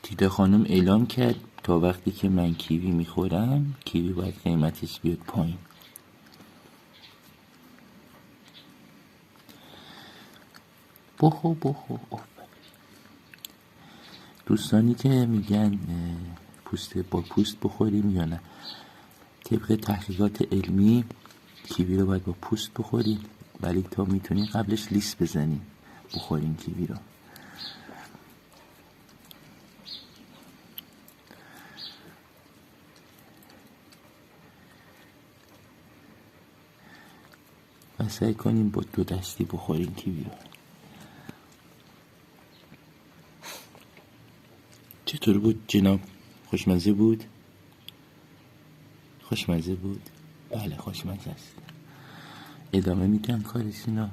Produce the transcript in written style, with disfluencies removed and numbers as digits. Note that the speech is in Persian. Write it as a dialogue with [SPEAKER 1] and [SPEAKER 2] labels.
[SPEAKER 1] دیده خانم اعلام کرد تا وقتی که من کیوی میخورم کیوی باید قیمتش بیاد پایین. بخو. دوستانی که میگن پوست با پوست بخوریم یا نه، طبق تحقیقات علمی کیوی رو باید با پوست بخوریم، ولی تا میتونیم قبلش لیس بزنیم بخوریم کیوی رو. و سعی کنیم با 2 دستی بخوریم کیوی رو. چطور بود جناب؟ خوشمزه بود؟ خوشمزه بود؟ بله خوشمزه است. ادامه میدم کارش اینا.